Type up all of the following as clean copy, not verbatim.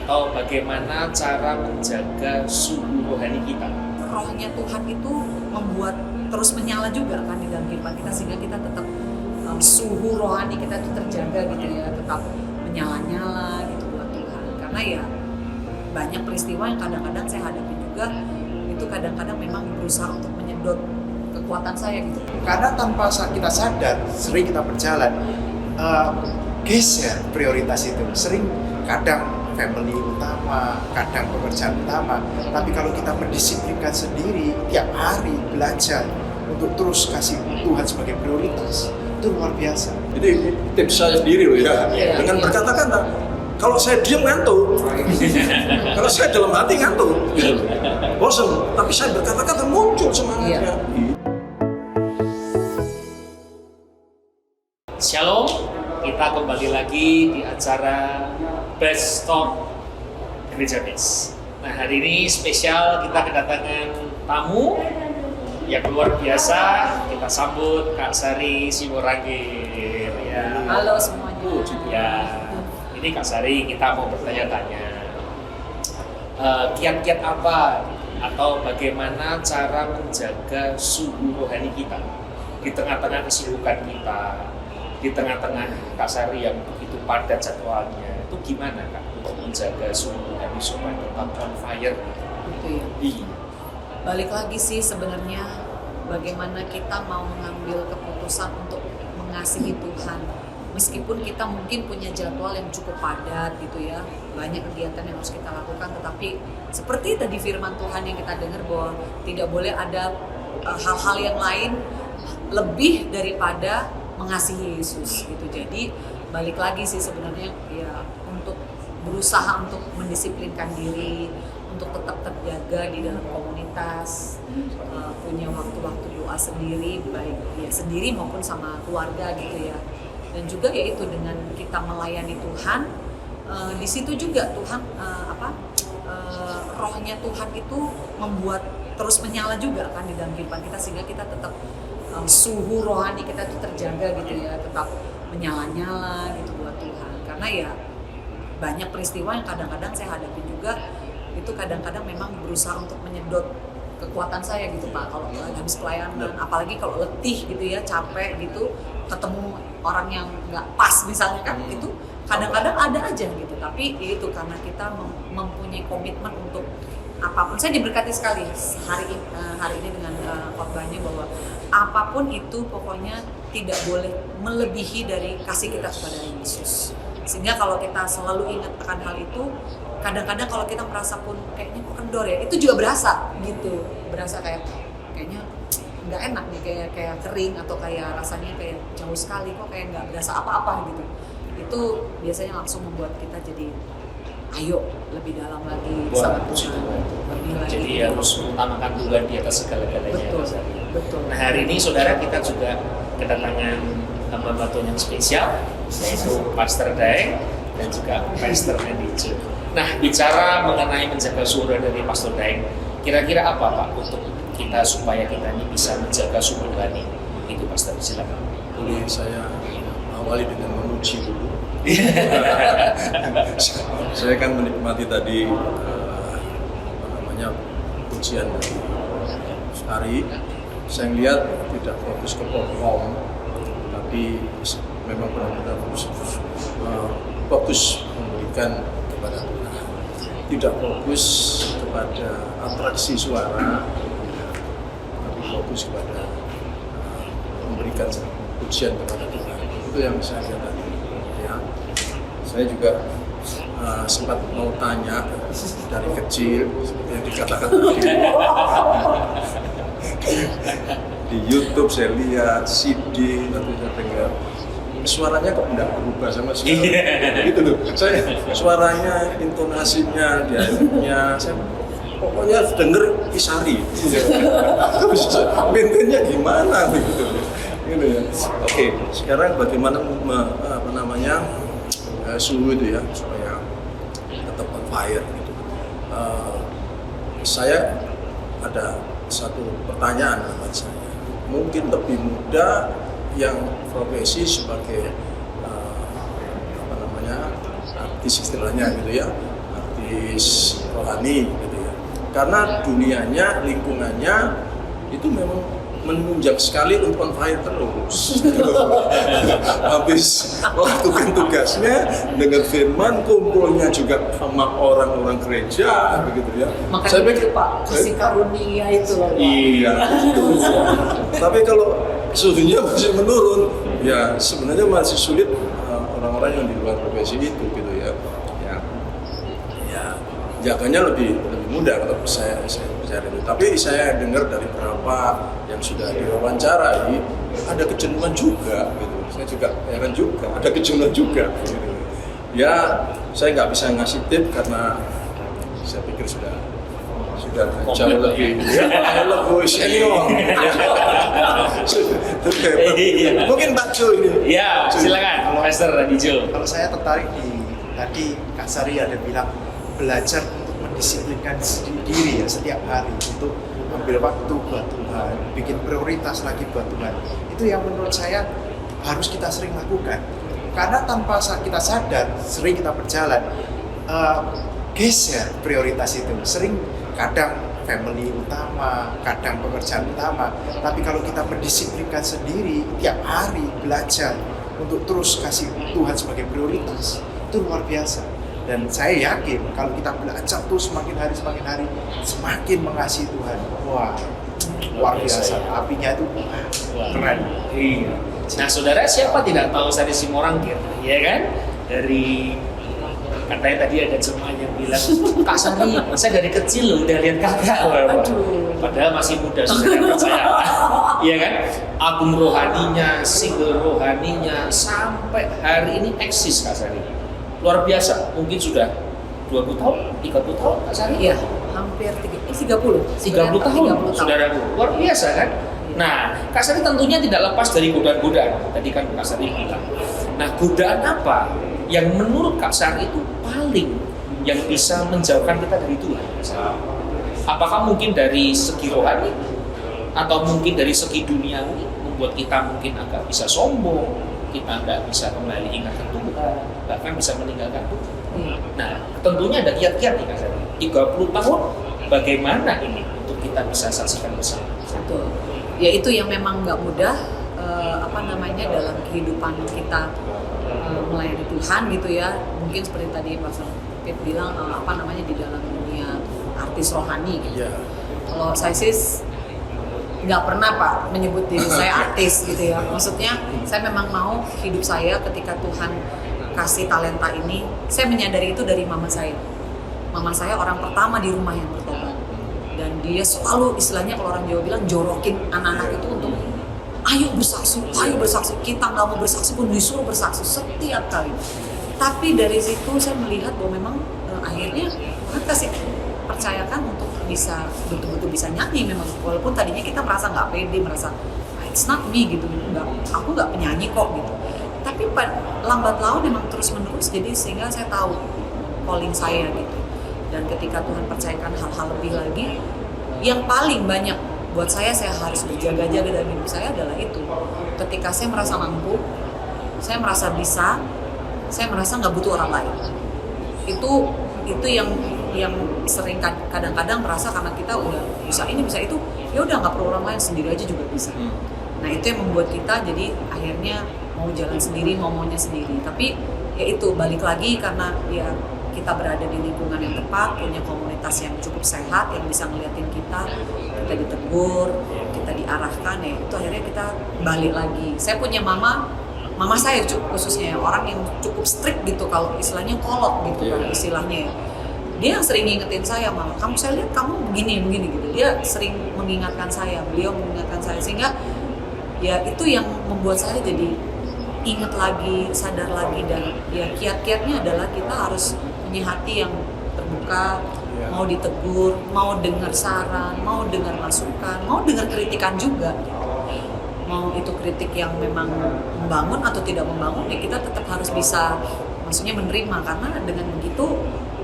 atau bagaimana cara menjaga suhu rohani kita? Rohnya Tuhan itu membuat terus menyala juga kan di dalam kehidupan kita, sehingga kita tetap suhu rohani kita itu terjaga gitu ya, tetap menyala-nyala gitu buat Tuhan. Karena ya banyak peristiwa yang kadang-kadang saya hadapi juga, itu kadang-kadang memang berusaha untuk menyedot kekuatan saya gitu. Karena tanpa kita sadar, sering kita berjalan geser prioritas itu. Sering kadang family utama, kadang pekerjaan utama. Tapi kalau kita mendisiplinkan sendiri, tiap hari belajar untuk terus kasih Tuhan sebagai prioritas, itu luar biasa. Ini tips saya sendiri loh ya. Dengan berkata-kata, kalau saya diam ngantuk, kalau saya dalam hati ngantuk, bosan. Tapi saya berkata-kata muncul semangatnya. Shalom, kita kembali lagi di acara Best Talk Gereja Best. Nah, hari ini spesial, kita kedatangan tamu yang luar biasa. Kita sambut Kak Sari Simorangkir. Ya. Halo semuanya. Ya, ini Kak Sari, kita mau bertanya-tanya. Kiat-kiat apa atau bagaimana cara menjaga suhu rohani kita di tengah-tengah kesibukan kita, di tengah-tengah Kak Sari yang begitu padat jadwalnya, itu gimana Kak untuk menjaga suhu rohani supaya tetap on fire? Gitu ya. Iya. Balik lagi sih sebenarnya bagaimana kita mau mengambil keputusan untuk mengasihi Tuhan. Meskipun kita mungkin punya jadwal yang cukup padat gitu ya, banyak kegiatan yang harus kita lakukan, tetapi seperti tadi firman Tuhan yang kita dengar bahwa tidak boleh ada hal-hal yang lain lebih daripada mengasihi Yesus gitu. Jadi balik lagi sih sebenarnya ya, untuk berusaha untuk mendisiplinkan diri, untuk tetap terjaga di dalam komunitas, punya waktu-waktu doa sendiri, baik ya sendiri maupun sama keluarga gitu ya. Dan juga yaitu dengan kita melayani Tuhan, di situ juga Tuhan rohnya Tuhan itu membuat terus menyala juga kan di dalam kehidupan kita, sehingga kita tetap suhu rohani kita itu terjaga gitu ya, tetap menyala-nyala gitu buat Tuhan. Karena ya banyak peristiwa yang kadang-kadang saya hadapi juga, itu kadang-kadang memang berusaha untuk menyedot kekuatan saya gitu Pak, kalau lagi habis pelayanan, apalagi kalau letih gitu ya, capek gitu, ketemu orang yang nggak pas misalnya kan, itu kadang-kadang ada aja gitu. Tapi itu karena kita mempunyai komitmen untuk apapun. Saya diberkati sekali hari ini dengan khotbahnya bahwa apapun itu pokoknya tidak boleh melebihi dari kasih kita kepada Yesus. Sehingga kalau kita selalu ingat akan hal itu, kadang-kadang kalau kita merasa pun kayaknya kok kendor ya, itu juga berasa gitu, berasa kayaknya nggak enak nih, kayak kering atau kayak rasanya kayak jauh sekali, kok kayak nggak berasa apa-apa gitu. Itu biasanya langsung membuat kita jadi ayo lebih dalam lagi sama Tuhan. Jadi harus mengutamakan Tuhan di atas segala-galanya. Betul. Nah, hari ini saudara kita juga kedatangan hamba Tuhan yang spesial, yaitu Pastor Daeng dan juga Pastor Mendijo. Nah, bicara mengenai menjaga suhu dari Pastor Daeng, kira-kira apa Pak untuk kita supaya kita ini bisa menjaga suhu rohani? Itu Pastor, silakan. Boleh saya awali dengan memuji dulu. Saya kan menikmati tadi pujian dari Sari. Saya lihat tidak fokus ke perform, tapi memang benar-benar fokus memberikan kepada Tuhan. Tidak fokus kepada atraksi suara, tapi fokus kepada memberikan pujian kepada Tuhan. Itu yang saya lihat tadi. Ya. Saya juga sempat mau tanya dari kecil, seperti yang dikatakan tadi. Di YouTube saya lihat CD, nanti saya dengar suaranya kok enggak berubah sama sekali. Gitu loh. Saya suaranya, intonasinya, dialeknya, saya pokoknya denger Isari. Maintainnya gimana begitu. Gitu ya. Oke, sekarang bagaimana suhu itu ya supaya tetap on fire gitu. Saya ada satu pertanyaan buat saya. Mungkin lebih muda yang profesi sebagai artis istilahnya gitu ya, artis spesialis rohani gitu ya. Karena dunianya, lingkungannya itu memang menunjang sekali untuk on fire terus. Habis melakukan tugasnya dengan firman, kumpulnya juga sama orang-orang gereja begitu ya. Makanya Saya itu pikir, Pak, kasih karunia itu loh. Pak. iya. Tapi kalau suhunya masih menurun, ya sebenarnya masih sulit orang-orang yang di luar profesi itu gitu ya. Ya jaganya lebih mudah kalau saya bicara itu. Tapi saya dengar dari beberapa yang sudah diwawancarai ada kejenuhan juga gitu. Saya juga heran juga ada kejenuhan juga gitu. Ya saya nggak bisa ngasih tip karena saya pikir sudah jauh lebih lebih senior. Mungkin Pak Jo ini. Ya, silakan Pastor Radijo. Kalau saya tertarik tadi Kak Sari ada bilang belajar untuk mendisiplinkan diri ya setiap hari untuk ambil waktu buat Tuhan, bikin prioritas lagi buat Tuhan. Itu yang menurut saya harus kita sering lakukan. Karena tanpa kita sadar, sering kita berjalan geser prioritas itu. Sering kadang family utama, kadang pekerjaan utama. Tapi kalau kita mendisiplinkan sendiri tiap hari belajar untuk terus kasih Tuhan sebagai prioritas, itu luar biasa. Dan saya yakin kalau kita belajar terus semakin hari semakin mengasihi Tuhan. Wah, luar biasa. Apinya itu keren. Iya. Nah, saudara, siapa tidak tahu Sari Simorangkir, ya kan? Dari katanya tadi ada jemaah yang bilang, Kak Sari, saya dari kecil loh udah lihat kakak. Padahal masih muda, saudara percaya. Iya kan? Album rohaninya, single rohaninya sampai hari ini eksis Kak Sari. Luar biasa, mungkin sudah 20 tahun, 30 tahun Kak Sari? Iya, hampir 30 tahun, saudaraku. Luar biasa kan? Nah, Kak Sari tentunya tidak lepas dari godaan-godaan. Tadi kan Kak Sari bilang. Nah, godaan apa yang menurut Kak Sari itu paling yang bisa menjauhkan kita dari Tuhan? Apakah mungkin dari segi rohani? Atau mungkin dari segi duniawi membuat kita mungkin agak bisa sombong, kita nggak bisa kembali ingat Tuhan, bahkan bisa meninggalkan Tuhan. Nah, tentunya ada kiat-kiat nih Kak Sari. 30 tahun, bagaimana ini untuk kita bisa saksikan bersama? Betul. Ya itu yang memang nggak mudah dalam kehidupan kita melayani Tuhan gitu ya. Mungkin seperti tadi Pak Pit bilang di dalam dunia artis rohani gitu. Yeah. Kalau saya sih nggak pernah Pak menyebut diri saya artis gitu ya. Maksudnya saya memang mau hidup saya ketika Tuhan kasih talenta ini, saya menyadari itu dari mama saya. Mama saya orang pertama di rumah yang bertobat. Dan dia selalu istilahnya kalau orang Jawa bilang jorokin anak-anak itu untuk ayo bersaksi, kita nggak mau bersaksi pun disuruh bersaksi setiap kali. Tapi dari situ saya melihat bahwa memang akhirnya Tuhan kasih percayakan untuk bisa betul-betul bisa nyanyi memang, walaupun tadinya kita merasa nggak pede, merasa it's not me gitu, aku nggak penyanyi kok gitu. Tapi lambat laun memang terus menerus, jadi sehingga saya tahu calling saya gitu. Dan ketika Tuhan percayakan hal-hal lebih lagi, yang paling banyak buat saya harus berjaga-jaga dalam hidup saya adalah itu. Ketika saya merasa mampu, saya merasa bisa, saya merasa nggak butuh orang lain. Itu yang sering kadang-kadang merasa karena kita udah bisa ini bisa itu, ya udah nggak perlu orang lain, sendiri aja juga bisa. Nah itu yang membuat kita jadi akhirnya mau jalan sendiri, maunya sendiri. Tapi ya itu balik lagi karena ya kita berada di lingkungan yang tepat, punya komunitas yang cukup sehat, yang bisa ngeliatin kita ditegur, kita diarahkan, ya itu akhirnya kita balik lagi. Saya punya mama saya khususnya orang yang cukup strict gitu, kalau istilahnya kolot gitu kan istilahnya ya. Dia yang sering ngingetin saya, Mama, saya lihat kamu begini gitu. Dia sering mengingatkan saya, beliau mengingatkan saya, sehingga ya itu yang membuat saya jadi ingat lagi, sadar lagi, dan ya kiat-kiatnya adalah kita harus punya hati yang terbuka, mau ditegur, mau dengar saran, mau dengar masukan, mau dengar kritikan juga. Mau itu kritik yang memang membangun atau tidak membangun, ya kita tetap harus bisa, maksudnya menerima, karena dengan begitu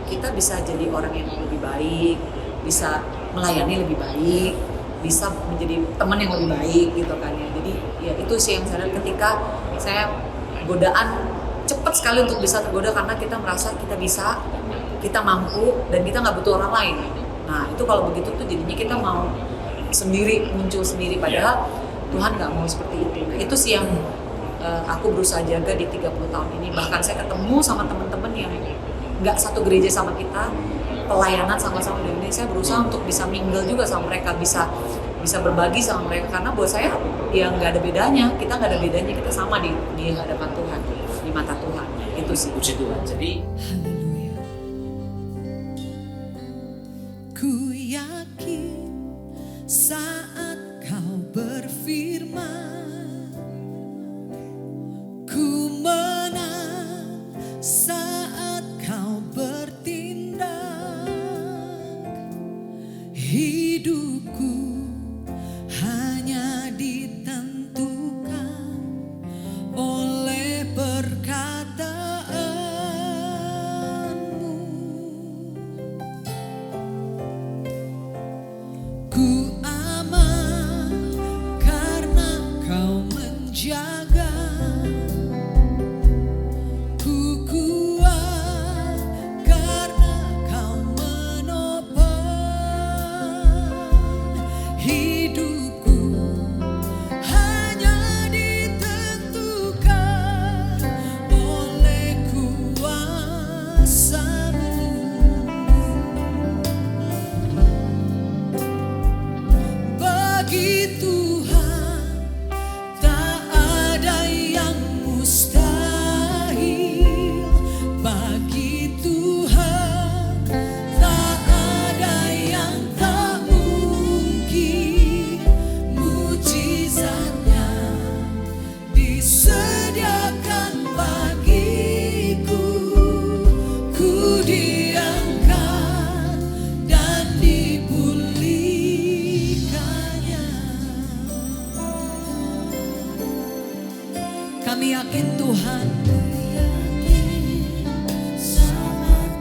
kita bisa jadi orang yang lebih baik, bisa melayani lebih baik, bisa menjadi teman yang lebih baik gitu kan ya. Jadi ya itu sih yang saya lihat ketika saya godaan cepat sekali untuk bisa tergoda karena kita merasa kita bisa, kita mampu, dan kita nggak butuh orang lain. Nah itu kalau begitu tuh jadinya kita mau sendiri, muncul sendiri, padahal Tuhan nggak mau seperti itu. Nah itu sih yang aku berusaha jaga di 30 tahun ini. Bahkan saya ketemu sama teman-teman yang nggak satu gereja sama kita, pelayanan sama-sama di Indonesia, saya berusaha untuk bisa mingle juga sama mereka, bisa berbagi sama mereka, karena buat saya ya nggak ada bedanya, kita nggak ada bedanya, kita sama di hadapan Tuhan, di mata Tuhan. Itu sih. Puji Tuhan. Jadi Haleluya. Ku yakin saat kau berfirman, ku menang saat kau bertindak. Hidupku hanya ditentukan oleh perkataanmu. Ku aman karena kau menjaga. Ku kuat karena kau menopang. Hidupku hanya ditentukan oleh kuasa-Mu. Bagi Tuhan tak ada yang mustahil. Bagi Tuhan tak ada yang tak mungkin. Mujizatnya disediakan bagiku. Ku diangkat dan dipulihkannya. Kami yakin Tuhan,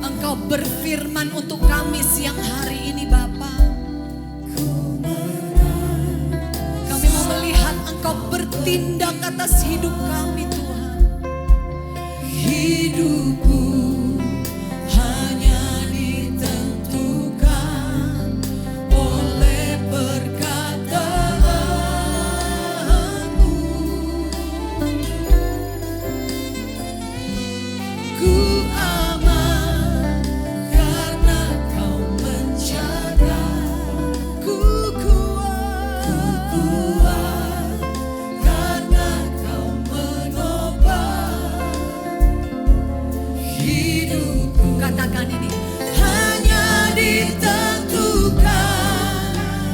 Engkau berfirman untuk kami siang hari ini Bapa. Kami mau melihat Engkau bertindak atas hidup kami Tuhan. Hidupku hanya ditentukan oleh perkataanmu. Ku aman karena kau menjaga. Ku kuat karena kau menopang. Hidupku, katakan ini, hanya ditentukan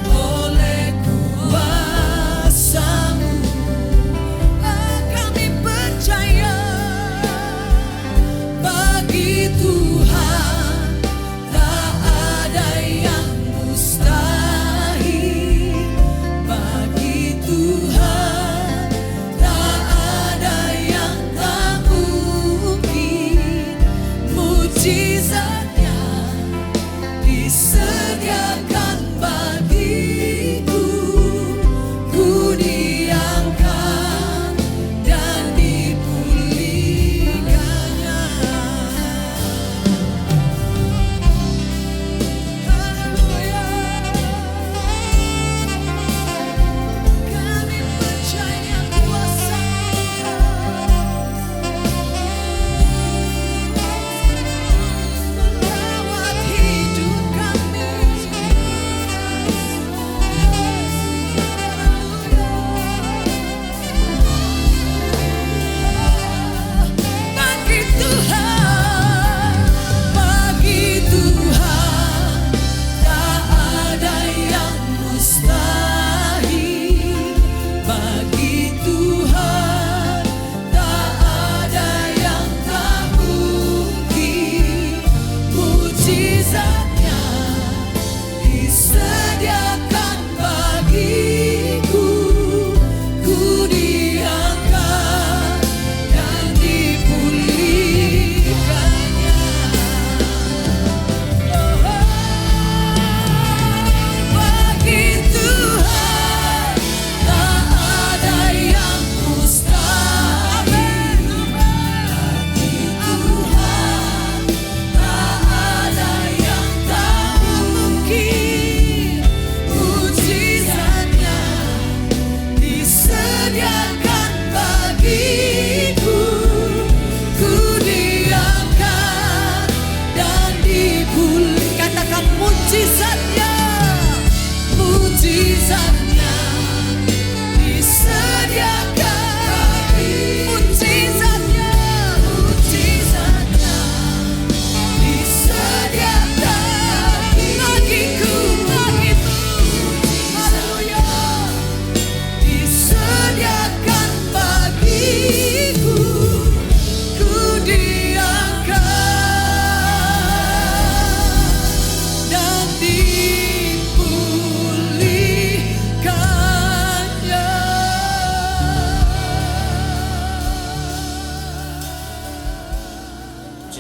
oleh kuasa-Mu. Kami percaya bagi Tuhan tak ada yang mustahil. Bagi Tuhan tak ada yang tak mungkin. Mujizatnya disediakan bagiku. Ku diangkat dan dipulihkannya.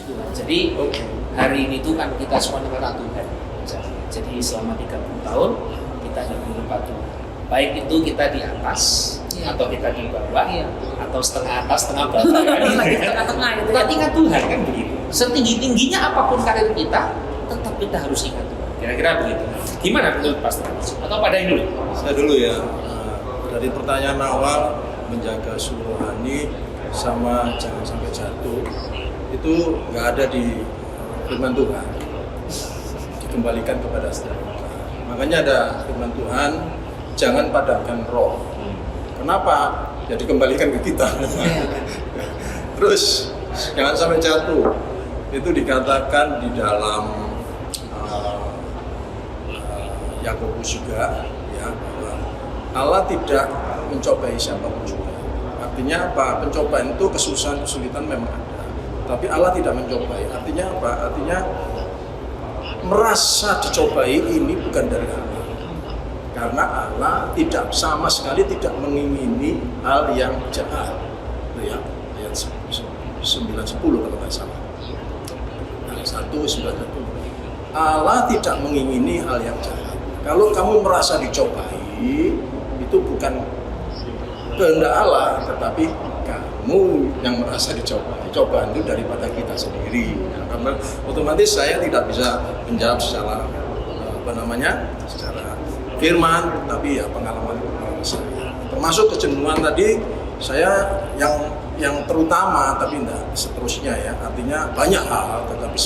Tuhan. Jadi hari ini tuh kan kita semua negara Tuhan. Jadi selama 30 tahun kita hidup di rumah Tuhan. Baik itu kita di atas atau kita di bawah atau setengah atas setengah bawah. Lagi tengah-tengah gitu ya. Tetap ingat Tuhan kan begitu. Setinggi-tingginya apapun karir kita, tetap kita harus ingat Tuhan. Kira-kira begitu. Gimana menurut Pastor? Atau pada ini dulu? Saya dulu ya. Dari pertanyaan awal menjaga suhu rohani sama jangan sampai jatuh itu nggak ada di firman Tuhan, dikembalikan kepada setiap kita. Makanya ada firman Tuhan, jangan padamkan roh. Kenapa? Ya dikembalikan ke kita. Terus jangan sampai jatuh. Itu dikatakan di dalam Yakobus juga, ya, bahwa Allah tidak mencobai siapapun juga. Artinya apa? Pencobaan itu kesusahan, kesulitan memang ada. Tapi Allah tidak mencobai. Artinya apa? Artinya merasa dicobai ini bukan dari Allah. Karena Allah tidak sama sekali tidak mengingini hal yang jahat. Itu ya, ayat 9-10 kalau nggak salah. Ayat 1-9-10. Allah tidak mengingini hal yang jahat. Kalau kamu merasa dicobai, itu bukan kehendak Allah, tetapi kamu yang merasa dicobai. Cobaan itu daripada kita sendiri. Ya, karena otomatis saya tidak bisa menjawab secara secara firman, tapi ya pengalaman saya. Termasuk kejenuhan tadi, saya yang terutama, tapi tidak seterusnya ya. Artinya banyak hal, tetapi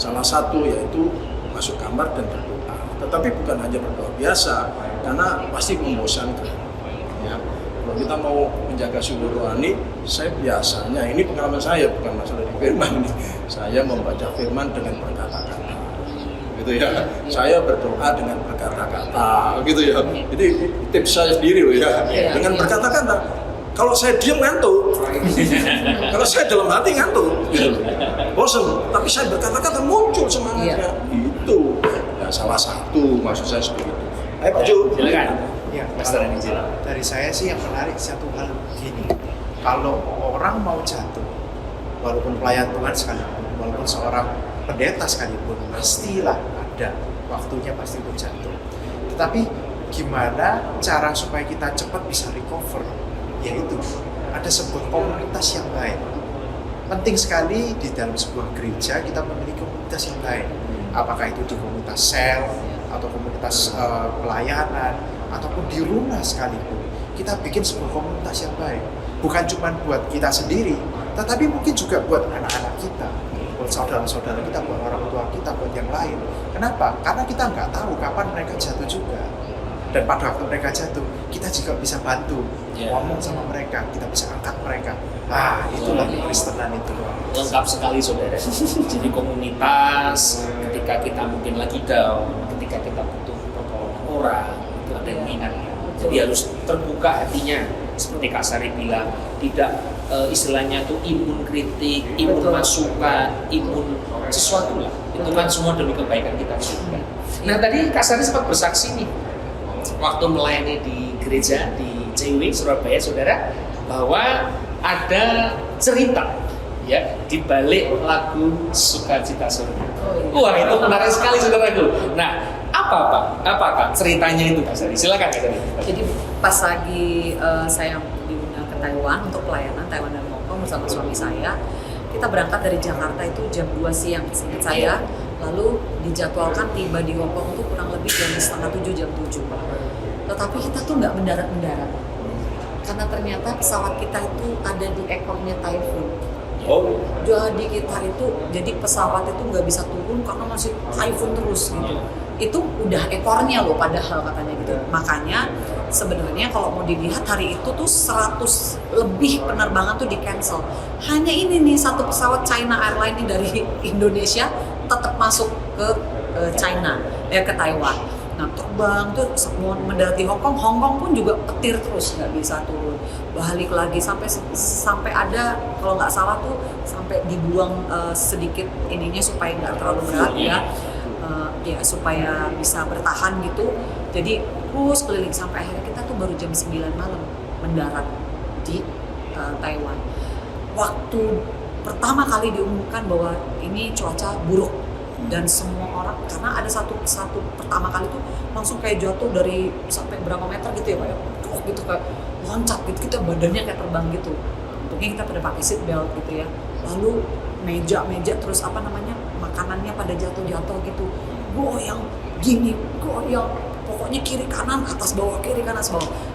salah satu yaitu masuk kamar dan berdoa. Tetapi bukan hanya berdoa biasa, karena pasti membosankan. Ya. Kalau kita mau menjaga suhu rohani, saya biasanya, ini pengalaman saya, bukan masalah di firman ini, saya membaca firman dengan berkata-kata, gitu ya. Saya berdoa dengan berkata-kata, gitu ya. Jadi tips saya sendiri loh ya, dengan berkata-kata. Kalau saya diam ngantuk, kalau saya dalam hati ngantuk, gitu. Bosan. Tapi saya berkata-kata muncul semangatnya, itu. Ya, salah satu maksud saya seperti itu. Ayo Pak Ju, silakan. Ya, Pastor Anijil. dari saya sih yang menarik satu hal gini, kalau orang mau jatuh, walaupun pelayan Tuhan sekalipun, walaupun seorang pendeta sekalipun, pastilah ada waktunya pasti untuk jatuh. Tetapi gimana cara supaya kita cepat bisa recover? Yaitu ada sebuah komunitas yang baik. Penting sekali di dalam sebuah gereja kita memiliki komunitas yang baik. Apakah itu di komunitas sel atau komunitas pelayanan ataupun di rumah sekalipun, kita bikin sebuah komunitas yang baik. Bukan cuma buat kita sendiri, tetapi mungkin juga buat anak-anak kita, buat saudara-saudara kita, buat orang tua kita, buat yang lain. Kenapa? Karena kita nggak tahu kapan mereka jatuh juga. Dan pada waktu mereka jatuh, kita juga bisa bantu, ngomong sama mereka, kita bisa angkat mereka. Itulah kekristenan itu. Lengkap sekali saudara. Jadi komunitas, ketika kita mungkin lagi down, ketika kita butuh pertolongan orang, itu ada yang mengingatkan. Jadi harus terbuka hatinya, seperti Kak Sari bilang, tidak istilahnya itu imun kritik, imun masukan, imun sesuatu lah. Itu kan semua demi kebaikan kita juga. Nah tadi Kak Sari sempat bersaksi nih, waktu melayani di gereja di CW Surabaya, saudara, bahwa ada cerita ya di balik lagu Sukacita Surga. Wah, itu menarik sekali saudaraku. Nah, apakah ceritanya itu Kak Sari? Silakan Kak Sari. Jadi pas lagi saya diundang ke Taiwan untuk pelayanan Taiwan dan Hong Kong bersama suami saya, kita berangkat dari Jakarta itu jam 2 siang seingat saya, lalu dijadwalkan tiba di Hong Kong itu kurang lebih jam 6:30 jam 7. Tetapi kita tuh nggak mendarat karena ternyata pesawat kita itu ada di ekornya typhoon. Jadi kita itu, jadi pesawat itu nggak bisa turun karena masih typhoon terus gitu. Itu udah ekornya loh padahal katanya gitu. Makanya sebenarnya kalau mau dilihat hari itu tuh 100 lebih penerbangan tuh di cancel. Hanya ini nih satu pesawat China Airlines ini dari Indonesia tetap masuk ke China, ke Taiwan. Nah terbang tuh semua mendarat di Hong Kong pun juga petir terus nggak bisa turun, balik lagi sampai ada kalau nggak salah tuh sampai dibuang sedikit ininya supaya nggak terlalu berat ya supaya bisa bertahan gitu. Jadi terus keliling sampai akhirnya kita tuh baru jam 9 malam mendarat di Taiwan. Waktu pertama kali diumumkan bahwa ini cuaca buruk dan semua orang, karena ada satu pertama kali tuh langsung kayak jatuh dari sampai berapa meter gitu ya Pak ya, gitu kayak loncat gitu, kita badannya kayak terbang gitu. Untungnya kita pada pakai seat belt gitu ya. Lalu meja terus makanannya pada jatuh gitu, goyang gini, goyang, pokoknya kiri kanan atas bawah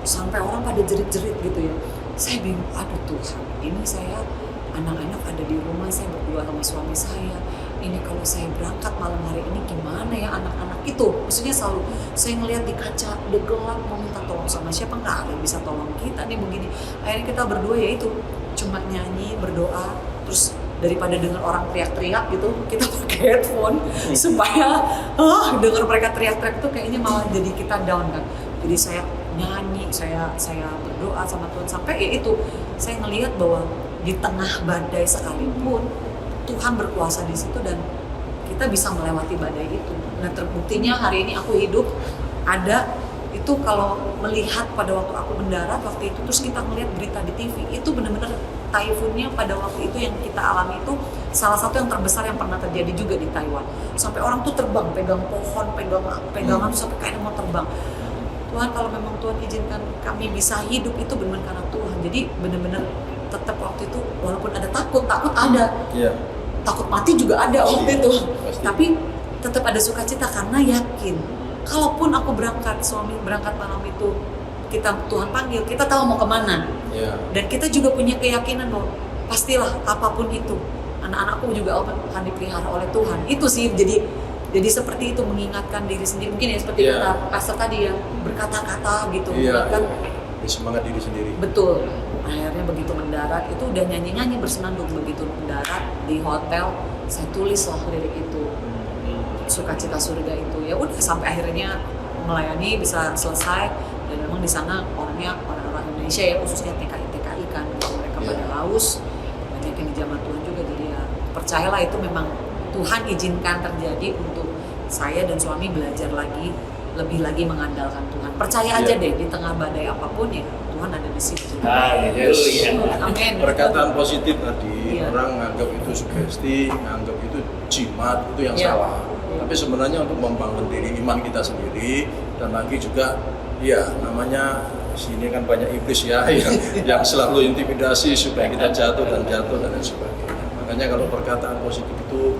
sampai orang pada jerit gitu ya. Saya bingung, aduh Tuhan, ini saya anak-anak ada di rumah, saya berdua sama suami saya. Ini kalau saya berangkat malam hari ini gimana ya anak-anak itu? Maksudnya selalu saya ngelihat di kaca, udah gelap, mau minta tolong sama siapa, nggak ada yang bisa tolong kita nih begini. Akhirnya kita berdua ya itu cuma nyanyi, berdoa, terus daripada dengar orang teriak-teriak gitu, kita pakai headphone supaya dengar mereka teriak-teriak itu kayaknya malah jadi kita down kan. Jadi saya nyanyi, saya berdoa sama Tuhan sampai ya itu saya ngelihat bahwa di tengah badai sekalipun Tuhan berkuasa di situ dan kita bisa melewati badai itu. Nah terbuktinya hari ini aku hidup ada itu, kalau melihat pada waktu aku mendarat waktu itu, terus kita melihat berita di TV, itu benar-benar taifunnya pada waktu itu yang kita alami itu salah satu yang terbesar yang pernah terjadi juga di Taiwan. Sampai orang tuh terbang, pegang pohon, pegangan tuh sampai kayak mau terbang. Tuhan, kalau memang Tuhan izinkan kami bisa hidup itu benar-benar karena Tuhan. Jadi benar-benar tetap waktu itu walaupun ada takut ada. Iya. Takut mati juga ada waktu itu. Pasti. Tapi tetap ada sukacita karena yakin. Kalaupun aku berangkat, suami berangkat malam itu, Tuhan panggil, kita tahu mau kemana. Yeah. Dan kita juga punya keyakinan bahwa pastilah apapun itu, anak-anakku juga akan dipelihara oleh Tuhan. Itu sih, jadi seperti itu, mengingatkan diri sendiri. Mungkin ya seperti kata pastor tadi ya, berkata-kata gitu, mengingatkan. Semangat diri sendiri. Betul. Akhirnya begitu mendarat, itu udah nyanyi-nyanyi bersenandung. Begitu mendarat di hotel, saya tulislah lirik itu. Sukacita surga itu, ya udah sampai akhirnya melayani bisa selesai. Dan memang di sana orangnya orang-orang Indonesia ya, khususnya TKI kan, mereka pada haus, banyak yang dijamah Tuhan juga. Jadi ya percayalah itu memang Tuhan izinkan terjadi untuk saya dan suami belajar lagi, lebih lagi mengandalkan Tuhan. Percaya aja deh, di tengah badai apapun ya Tuhan ada di situ. Amin. Perkataan positif tadi, orang nganggap itu sugesti, nganggap itu jimat, itu yang salah. Tapi sebenarnya untuk membangun diri iman kita sendiri, dan lagi juga ya namanya sini kan banyak iblis ya yang selalu intimidasi supaya kita jatuh dan lain sebagainya. Makanya kalau perkataan positif itu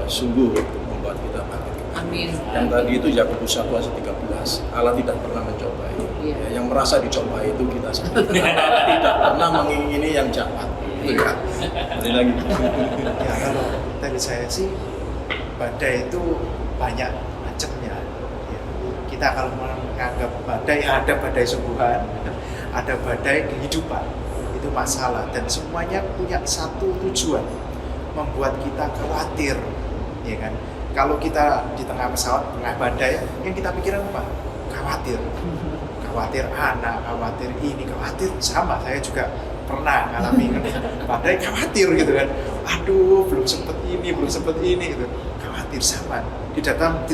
sungguh membuat kita bangkit. Amin. Yang tadi itu Yakobus 1 ayat 13, Allah tidak pernah mencobai. Ya, yang merasa dicobai itu kita sendiri. Allah tidak pernah mengingini yang jahat. Itu ya. Ini lagi. Ya kalau dari saya sih, badai itu banyak macamnya. Ya. Kita kalau menganggap badai, ada badai sungguhan, ada badai kehidupan, itu masalah, dan semuanya punya satu tujuan, membuat kita khawatir, ya kan? Kalau kita di tengah pesawat, tengah badai, yang kita pikirkan apa? Khawatir anak, khawatir ini, khawatir sama. Saya juga pernah ngalami badai, khawatir gitu kan. Aduh, belum sempet ini gitu. Khawatir sama. Di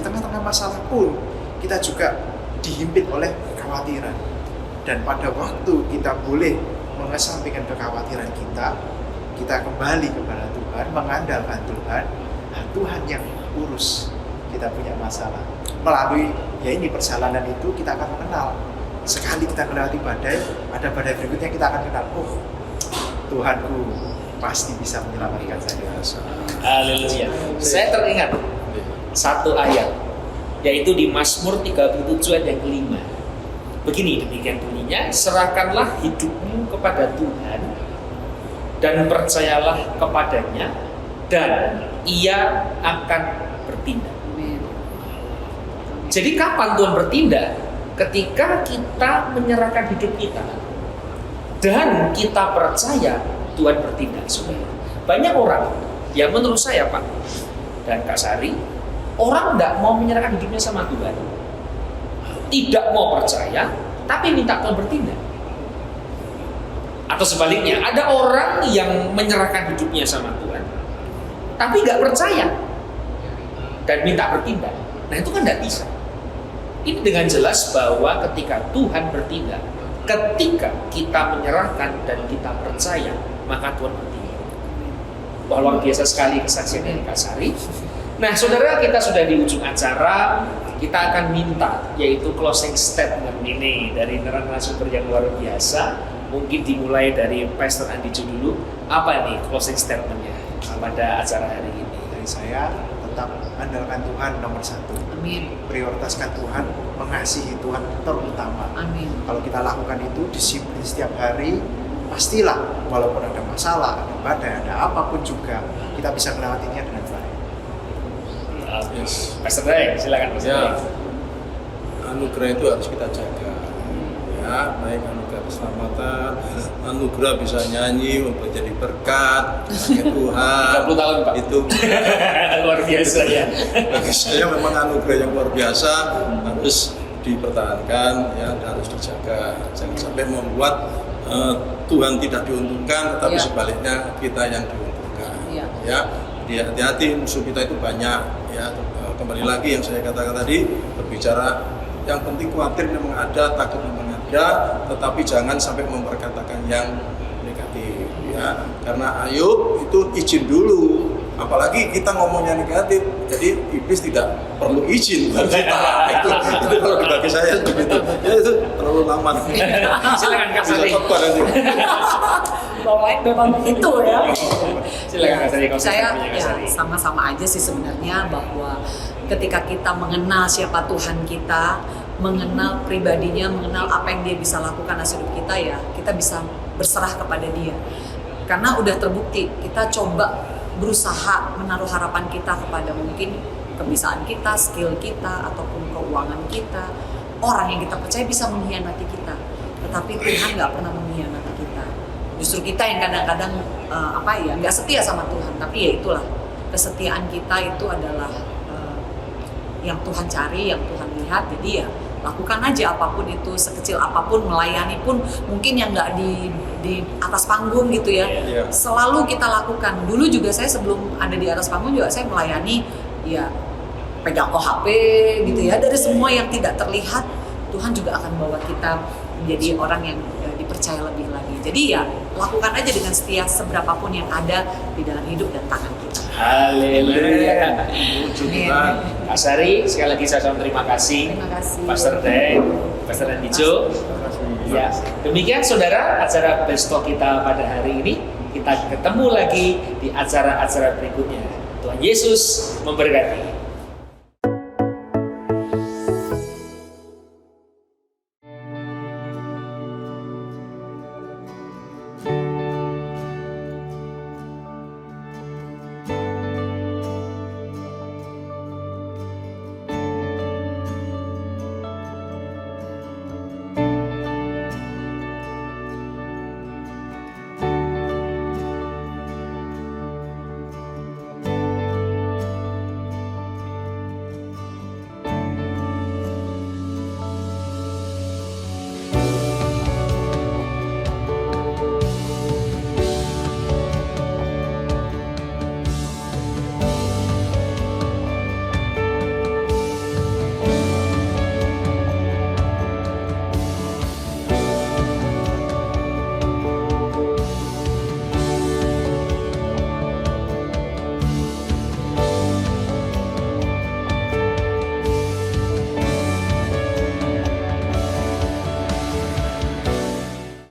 tengah-tengah masalah pun kita juga dihimpit oleh kekhawatiran. Dan pada waktu kita boleh mengesampingkan kekhawatiran kita kembali kepada Tuhan, mengandalkan Tuhan. Nah, Tuhan yang urus kita punya masalah. Melalui ya ini perjalanan itu kita akan mengenal. Sekali kita melewati badai, ada badai berikutnya kita akan kenal. Oh, Tuhanku pasti bisa menyelamatkan saya. Haleluya. Saya teringat satu ayat, yaitu di Mazmur 37 ayat yang kelima. Begini, demikian bunyinya, serahkanlah hidupmu kepada Tuhan dan percayalah kepadanya, dan Ia akan bertindak. Jadi kapan Tuhan bertindak? Ketika kita menyerahkan hidup kita dan kita percaya Tuhan bertindak. Banyak orang yang menurut saya Pak dan Kak Sari, orang tidak mau menyerahkan hidupnya sama Tuhan, tidak mau percaya, tapi minta Tuhan bertindak. Atau sebaliknya, ada orang yang menyerahkan hidupnya sama Tuhan, tapi nggak percaya dan minta bertindak. Nah itu kan nggak bisa. Ini dengan jelas bahwa ketika Tuhan bertindak, ketika kita menyerahkan dan kita percaya, maka Tuhan bertindak. Wah, luar biasa sekali kesaksian dari Kak Sari. Nah, saudara, kita sudah di ujung acara. Kita akan minta yaitu closing statement ini dari narasumber yang luar biasa. Mungkin dimulai dari Pastor Andijo dulu. Apa nih closing statementnya pada acara hari ini? Dari saya tetap andalkan Tuhan nomor 1. Amin. Prioritaskan Tuhan, mengasihi Tuhan terutama. Amin. Kalau kita lakukan itu disiplin setiap hari, pastilah walaupun ada masalah, ada badai, ada apapun juga, kita bisa melewatinya dengan baik. Yes. Pastor Daeng, silakan Pastor Ya, Daeng. anugerah itu harus kita jaga. Ya, baik anugerah keselamatan, anugerah bisa nyanyi, menjadi berkat, bagi Tuhan. 30 tahun, Pak. Itu Luar biasa ya. bagi saya memang anugerah yang luar biasa, harus dipertahankan, ya, dan harus dijaga. Jangan sampai membuat Tuhan tidak diuntungkan, tetapi Ya. sebaliknya kita yang diuntungkan. Ya. Ya, hati-hati, musuh kita itu banyak. Ya, kembali lagi yang saya katakan tadi, berbicara yang penting khawatir memang ada, takut memang ada, tetapi jangan sampai memperkatakan yang negatif. Ya, karena Ayub itu izin dulu. Apalagi kita ngomongnya negatif, jadi iblis tidak perlu izin buat kita. itu kalau bagi saya begitu. Ya itu terlalu lama. Silakan Kak Bisa Sari. tepat nanti. Bawain memang begitu ya. Silakan Kak Sari. Ya, saya Kak ya Sari. sama-sama aja sih sebenarnya bahwa ketika kita mengenal siapa Tuhan kita, mengenal pribadinya, mengenal apa yang dia bisa lakukan dalam hidup kita, ya kita bisa berserah kepada dia. Karena udah terbukti, kita coba berusaha menaruh harapan kita kepada mungkin kebisaan kita, skill kita, ataupun keuangan kita. Orang yang kita percaya bisa mengkhianati kita, tetapi Tuhan nggak pernah mengkhianati kita. Justru kita yang kadang-kadang nggak setia sama Tuhan. Tapi ya itulah, kesetiaan kita itu adalah yang Tuhan cari, yang Tuhan lihat. Jadi ya lakukan aja apapun itu, sekecil apapun, melayani pun mungkin yang nggak di atas panggung gitu ya. Iya. Selalu kita lakukan. Dulu juga saya sebelum ada di atas panggung juga saya melayani, ya pegang OHP gitu ya. Dari semua yang tidak terlihat, Tuhan juga akan bawa kita menjadi orang yang dipercaya lebih lagi. Jadi ya lakukan aja dengan setia seberapapun yang ada di dalam hidup dan tangan kita. Haleluya. Puji Amin. Tuhan. Kak Sari, sekali lagi saya ucapkan terima kasih. Terima kasih. Pastor Daeng, Pastor Andijo. Ya, demikian saudara acara Best Talk kita pada hari ini. Kita ketemu lagi di acara-acara berikutnya. Tuhan Yesus memberkati.